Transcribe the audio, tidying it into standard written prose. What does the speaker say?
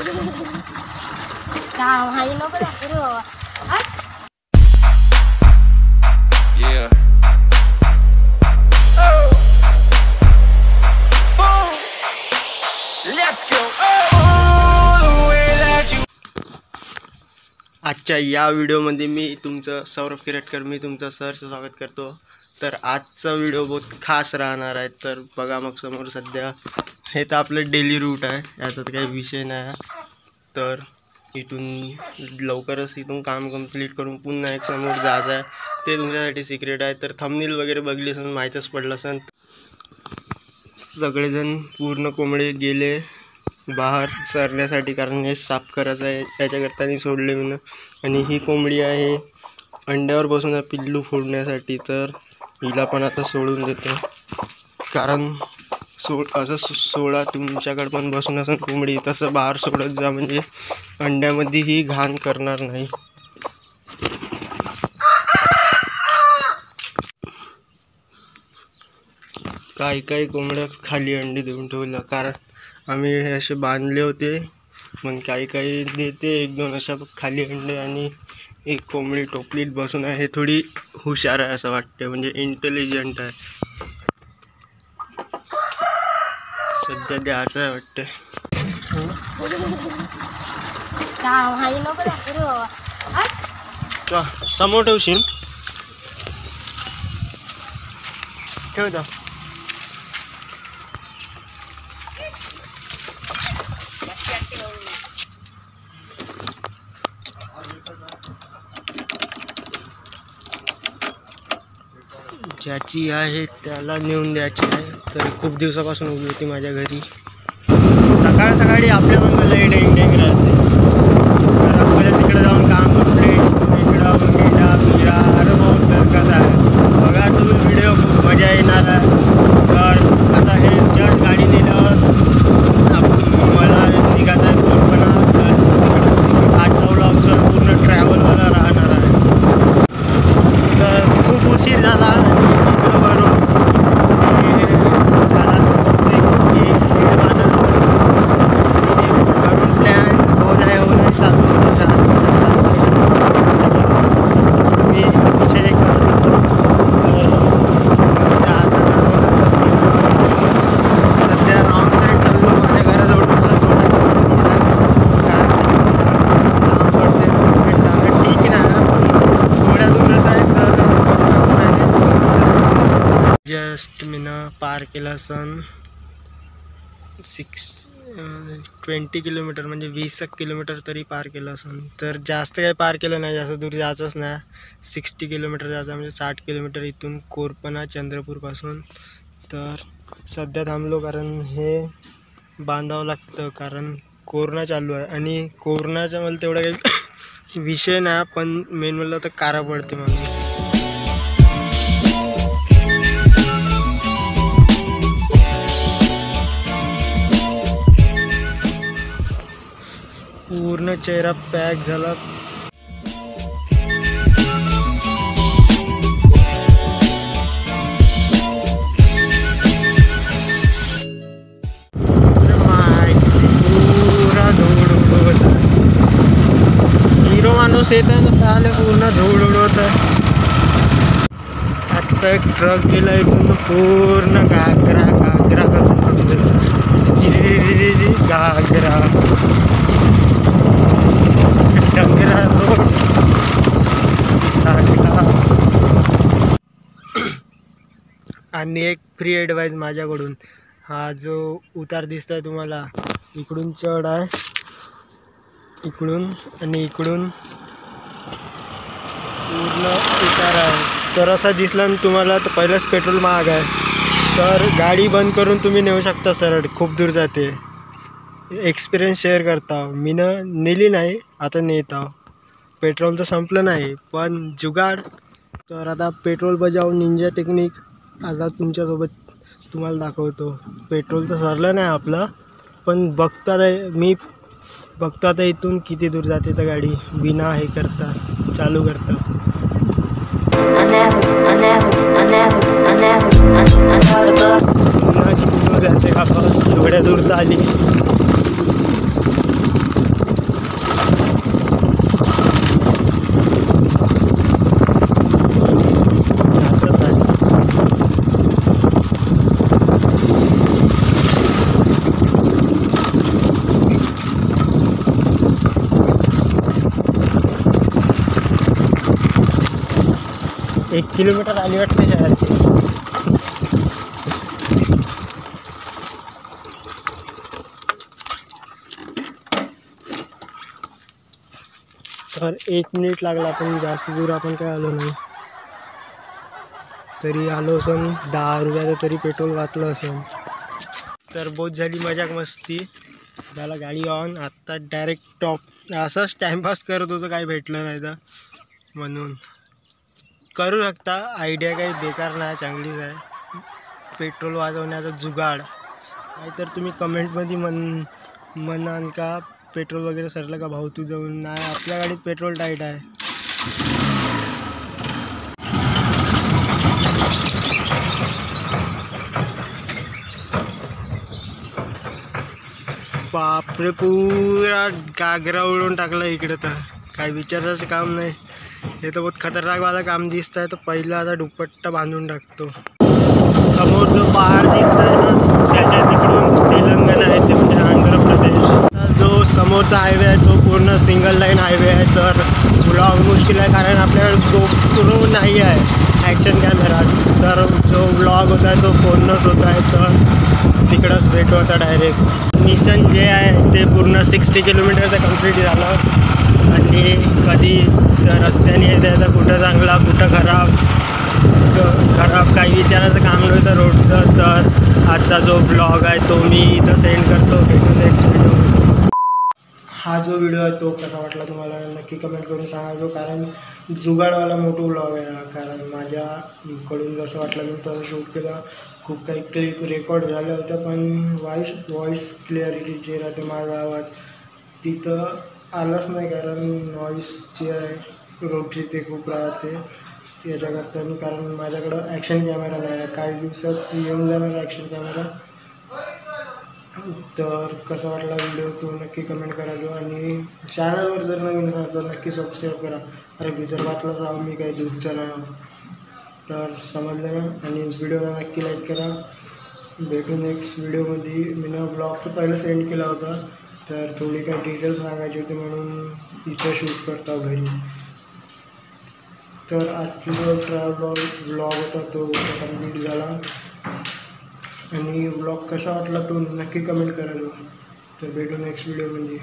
Yeah. Let's go. आजच्या या व्हिडिओमध्ये मी तुमचं सौरभ किरटकर मी तुमचं सहर्ष स्वागत करतो। तर आजचा व्हिडिओ बहुत खास राहणार आहे। तर बघा मग समोर सध्या हे तर आपलं डेली रूट आहे, याचा तर काही विषय नाही। तर इथून लवकरच इथून काम कंप्लीट करून पुन्हा एक समोर जायचं आहे, ते तुमच्यासाठी सिक्रेट आहे। तर थंबनेल वगैरे बघली असेल, माहीतच पडलं असेल। सगळेजण पूर्ण कोंबडे गेले बाहेर सरण्यासाठी, कारण हे साफ करायचं आहे, त्याच्याकरता सोडले मी। आणि ही कोंबडी आहे अंड्यावर बसून पिल्लू फोडण्यासाठी। तर हिला पण आता सोडून देतो, कारण असं सोडा तुमच्याकडे पण बसून असेल कोंबडी, तसं बाहेर सोडत जा, म्हणजे अंड्यामध्ये ही घाण करणार नाही। काही कोंबड्या खाली अंडी देऊन ठेवल्या, कारण आम्ही हे असे बांधले होते। मग काही देते, एक दोन अशा खाली अंडे, आणि एक कोंबडी टोपलीत बसून आहे। हे थोडी हुशार आहे असं वाटते, म्हणजे इंटेलिजंट आहे। सध्या द्यायचं आहे वाटते। समोर ठेवशील, ठेवता ज्याची आहे त्याला नेऊन द्यायची आहे। तर खूप दिवसापासून उभी होती माझ्या घरी। सकाळी आपल्या पण लई डेंग राहते, सर आपल्याला तिकडे जाऊन काम कंप्लीट, इकडं मिरा अरे बहुत सर्कस आहे। बघा तुम्ही व्हिडिओ, खूप मजा येणार आहे। तर आता हे जस्ट गाडी नेल्यावर मला निघायचं आहे कोरपणा। तर आजचा व्लॉग सर पूर्ण ट्रॅव्हलवाला राहणार आहे। तर खूप उशीर झाला जस्ट मी पार केला सन 20 किलोमीटर, म्हणजे 20 किलोमीटर तरी पार केलं असन। तर जास्त काही पार केलं नाही, जास्त दूर जायचंच नाही। 60 किलोमीटर जायचं, म्हणजे 60 किलोमीटर इथून कोरपणा चंद्रपूरपासून। तर सध्या थांबलो, कारण हे बांधावं लागतं, कारण कोरोना चालू आहे। आणि कोरोनाचा मला तेवढा काही विषय नाही, पण मेन म्हणलं तर कारा पडते मला। पूर्ण चेहरा पॅक झाला। पूरा धूळ उडवत आहे, हिरो माणूस येत आहे ना, साले पूर्ण धूळ उडवत आहे। आता एक ट्रक गेला इथून, पूर्ण घागरा करून जिरी घागरा डंगरा रोड आणि एक फ्री ॲडवाइस माझ्याकडून, हा जो उतार दिसतोय तुम्हाला, इकडून चढ आहे, इकडून आणि इकडून पूर्ण उतार आहे। तर असा दिसला ना तुम्हाला, तर पहिलंच पेट्रोल महाग आहे। तर गाडी बंद करून तुम्ही नेऊ शकता सरळ, खूप दूर जाते। एक्सपिरियन्स शेअर करता, मी नेली नाही, आता नेत आहो। पेट्रोल तर संपलं नाही, पण जुगाड। तर आता पेट्रोल बजाव निंजा टेक्निक आता तुमच्यासोबत तुम्हाला दाखवतो। पेट्रोल तर सरलं नाही आपलं, पण मी बघतो आता इथून किती दूर जाते तर गाडी बिना हे करता चालू करता। जाते का बस, एवढ्या दूर तर आली। 1 किलोमीटर आली वाटते शहराची. तर 1 मिनिट लागला, पण जास्त दूर आपण काय आलो नाही. तरी आलो असून 10 रुपयाचं तरी पेट्रोल वाचलं असेल. तर बहुत झाली मजाक मस्ती. झाला गाडी ऑन. आत्ता डायरेक्ट टॉप. असंच टाईमपास करत होतो, काही भेटलं नाही तर म्हणून. करू शकता, आयडिया काही बेकार नाही, चांगलीच आहे. पेट्रोल वाचवण्याचा जुगाड. नाहीतर तुम्ही कमेंटमध्ये म्हणाल का पेट्रोल वगैरे सरलं का भाऊ तू जाऊन. नाही, आपल्या गाडीत पेट्रोल टाईट आहे. बापरे, पुरा गागरा उडवून टाकला इकडे. तर काय विचारायचं काम नाही. हे तर बहुत खतरनाकवाला काम दिसत आहे. तर पहिला आता दुपट्टा बांधून टाकतो. समोर जो पहाड दिसत आहे ना, त्याच्या तिकडून तेलंगणा आहे, ते म्हणजे आंध्र प्रदेश. जो समोरचा हायवे आहे तो पूर्ण सिंगल लाईन हायवे आहे. तर ब्लॉग मुश्किल आहे, कारण आपल्याकडे GoPro नाही आहे ॲक्शन कॅमेरा. तर जो ब्लॉग होता आहे तो फोननंच होत आहे. तर तिकडंच भेटू होता डायरेक्ट. मिशन जे आहे ते पूर्ण 60 किलोमीटरचं कंप्लीट झालं. आणि कधी रस्त्याने यायचं, कुठं चांगला कुठं खराब काही विचारायचं काम नव्हतं रोडचं. तर आजचा जो ब्लॉग आहे तो मी इथं सेंड करतो. भेटू नेक्स्ट व्हिडिओ. हा जो व्हिडिओ आहे तो कसा वाटला तुम्हाला नक्की कमेंट करून सांगायचो, कारण जुगाडवाला मोठा ब्लॉग आहे हा. कारण माझ्याकडून जसं वाटलं मी तसं शूट केलं. खूप काही क्लिप रेकॉर्ड झालं होतं, पण व्हॉईस क्लिअरिटी जे राहते, माझा आवाज तिथं आलाच नाही, कारण नॉईस जे आहे रोडची ते खूप राहते त्याच्याकरता. मी कारण माझ्याकडं ॲक्शन कॅमेरा नाही आहे. काही दिवसात येऊन जाणार ॲक्शन कॅमेरा. तर कसा वाटला व्हिडिओ तो नक्की कमेंट करा. आणि चॅनलवर जर नवीन असाल तर नक्की सबस्क्राईब करा. अरे विदर्भातलाच आहो मी, काही दूरचा नाही. तर समजलं ना. आणि व्हिडिओला नक्की लाईक करा. भेटू नेक्स्ट व्हिडिओमध्ये. मी ब्लॉग तर पहिलं सेंड केला होता, तर थोडी काही डिटेल्स सांगायची होती म्हणून इथं शूट करता घरी. तर आजची जो ट्रॅव्हल ब्लॉग होता तो कंप्लीट झाला. आणि ब्लॉग कसा वाटला तो नक्की कमेंट करा. तर भेटू नेक्स्ट व्हिडिओमध्ये.